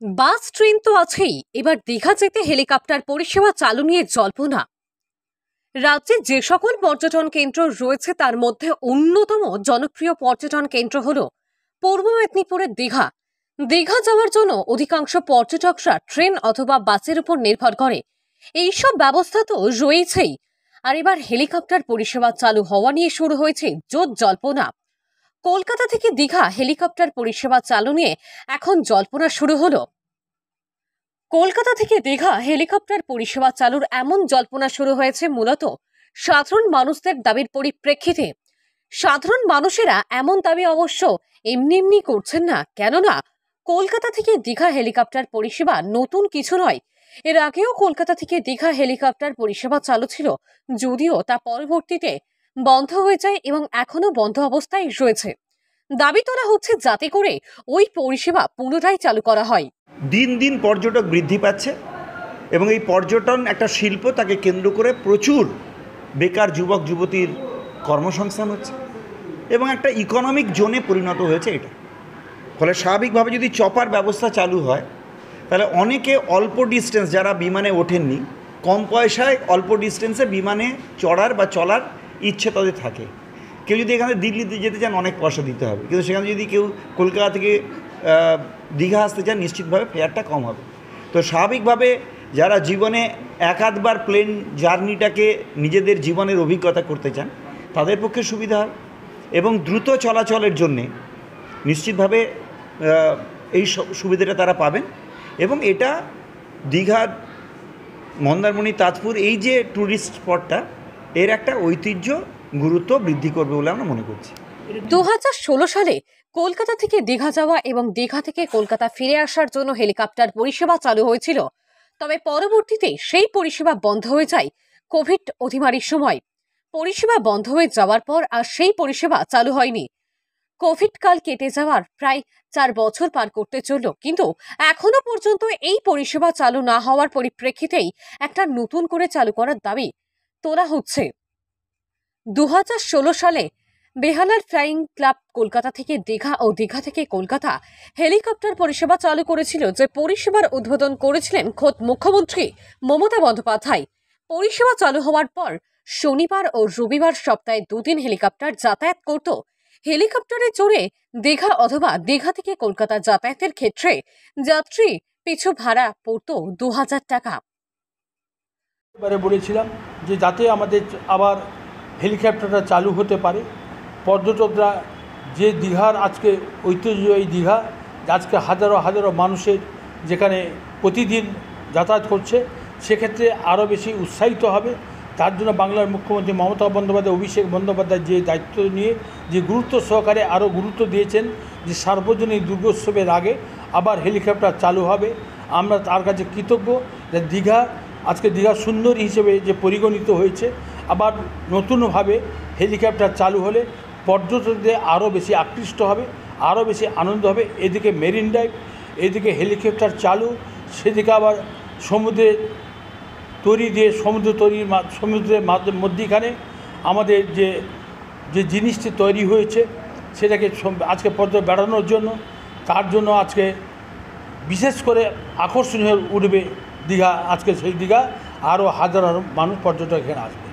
Bus train তো আছেই, এবার দীঘা যেতে হেলিকপ্টার পরিষেবা চালু নিয়ে জল্পনা। রাজ্যে যে সকল পর্যটন কেন্দ্র রয়েছে তার মধ্যে অন্যতম জনপ্রিয় পর্যটন কেন্দ্র হল পূর্ব মেদিনীপুরের দীঘা। দীঘা যাওয়ার জন্য অধিকাংশ পর্যটকরা ট্রেন অথবা বাসের উপর নির্ভর করে। এইসব ব্যবস্থা তো রয়েছেই, আর এবার হেলিকপ্টার পরিষেবা চালু হওয়া নিয়ে শুরু হয়েছে জোর জল্পনা। কলকাতা থেকে দীঘা হেলিকপ্টার পরিষেবা চালু নিয়ে এখন জল্পনা শুরু হলো। কলকাতা থেকে দীঘা হেলিকপ্টার পরিষেবা চালুর এমন জল্পনা শুরু হয়েছে মূলত সাধারণ মানুষদের দাবির পরিপ্রেক্ষিতে। সাধারণ মানুষেরা এমন দাবি অবশ্য এমনি এমনি করছেন না, কেননা কলকাতা থেকে দীঘা হেলিকপ্টার পরিষেবা নতুন কিছু নয়। এর আগেও কলকাতা থেকে দীঘা হেলিকপ্টার পরিষেবা চালু ছিল, যদিও তা পরবর্তীতে বন্ধ হয়ে যায় এবং এখনো বন্ধ অবস্থায় রয়েছে। দাবি তোলা হচ্ছে যাতে করে ওই পরিষেবা পুনরায় চালু করা হয়। দিন দিন পর্যটক বৃদ্ধি পাচ্ছে এবং এই পর্যটন একটা শিল্প, তাকে কেন্দ্র করে প্রচুর বেকার যুবক যুবতীর কর্মসংস্থান হচ্ছে এবং একটা ইকোনমিক জোনে পরিণত হয়েছে এটা। ফলে স্বাভাবিকভাবে যদি চপার ব্যবস্থা চালু হয় তাহলে অনেকে অল্প ডিস্টেন্স, যারা বিমানে ওঠেননি, কম পয়সায় অল্প ডিস্টেন্সে বিমানে চড়ার বা চলার ইচ্ছে তাদের থাকে। কেউ যদি এখানে দিল্লিতে যেতে চান অনেক পয়সা দিতে হবে, কিন্তু সেখানে যদি কেউ কলকাতা থেকে দীঘা আসতে চান নিশ্চিতভাবে ফেয়ারটা কম হবে। তো স্বাভাবিকভাবে যারা জীবনে এক আধবার প্লেন জার্নিটাকে নিজেদের জীবনের অভিজ্ঞতা করতে চান তাদের পক্ষে সুবিধা হয় এবং দ্রুত চলাচলের জন্যে নিশ্চিতভাবে এই সুবিধাটা তারা পাবেন। এবং এটা দীঘার মন্দারমণি, তাজপুর, এই যে ট্যুরিস্ট স্পটটা, এর একটা ঐতিহ্য গুরুত্ব বৃদ্ধি করবে বলে আমরা মনে করছি। 2016 সালে কলকাতা থেকে দীঘা যাওয়া এবং দীঘা থেকে কলকাতা ফিরে আসার জন্য হেলিকপ্টার পরিষেবা চালু হয়েছিল, তবে পরবর্তীতে সেই পরিষেবা বন্ধ হয়ে যায় কোভিড অতিমারির সময়। পরিষেবা বন্ধ হয়ে যাওয়ার পর আর সেই পরিষেবা চালু হয়নি। কোভিড কাল কেটে যাওয়ার প্রায় 4 বছর পার করতে চলল, কিন্তু এখনো পর্যন্ত এই পরিষেবা চালু না হওয়ার পরিপ্রেক্ষিতেই একটা নতুন করে চালু করার দাবি তোলা হচ্ছে। 2016 সালে বেহালার ফ্লাইং ক্লাব কলকাতা থেকে দীঘা ও দীঘা থেকে কলকাতা হেলিকপ্টার পরিষেবা চালু করেছিল, যে পরিষেবার উদ্বোধন করেছিলেন খোদ মুখ্যমন্ত্রী মমতা বন্দ্যোপাধ্যায়। পরিষেবা চালু হওয়ার পর শনিবার ও রবিবার সপ্তাহে 2 দিন হেলিকপ্টার যাতায়াত করত। হেলিকপ্টারে চড়ে দীঘা অথবা দীঘা থেকে কলকাতা যাতায়াতের ক্ষেত্রে যাত্রী পিছু ভাড়া পড়ত 2000 টাকা। এবারে বলেছিলাম যে যাতে আমাদের আবার হেলিকপ্টারটা চালু হতে পারে, পর্যটকরা যে দীঘার আজকে ঐতিহ্যবাহী দীঘা, আজকে হাজারো হাজারো মানুষের যেখানে প্রতিদিন যাতায়াত করছে, সেক্ষেত্রে আরও বেশি উৎসাহিত হবে। তার জন্য বাংলার মুখ্যমন্ত্রী মমতা বন্দ্যোপাধ্যায়, অভিষেক বন্দ্যোপাধ্যায় যে দায়িত্ব নিয়ে যে গুরুত্ব সহকারে আরও গুরুত্ব দিয়েছেন যে সার্বজনীন দুর্গোৎসবের আগে আবার হেলিকপ্টার চালু হবে। আমরা তার কাছে কৃতজ্ঞ যে দীঘা আজকে দীঘা সুন্দরী হিসেবে যে পরিগণিত হয়েছে। আবার নতুনভাবে হেলিকপ্টার চালু হলে পর্যটকদের আরও বেশি আকৃষ্ট হবে, আরও বেশি আনন্দ হবে। এদিকে মেরিন ড্রাইভ, এদিকে হেলিকপ্টার চালু, সেদিকে আবার সমুদ্রের তৈরি দিয়ে সমুদ্রের মধ্যিখানে আমাদের যে জিনিসটি তৈরি হয়েছে সেটাকে আজকে পর্যটক বেড়ানোর জন্য, তার জন্য আজকে বিশেষ করে আকর্ষণীয় উঠবে দীঘা। আজকে সেই দীঘা আরও হাজার মানুষ পর্যটক এখানে আসবে।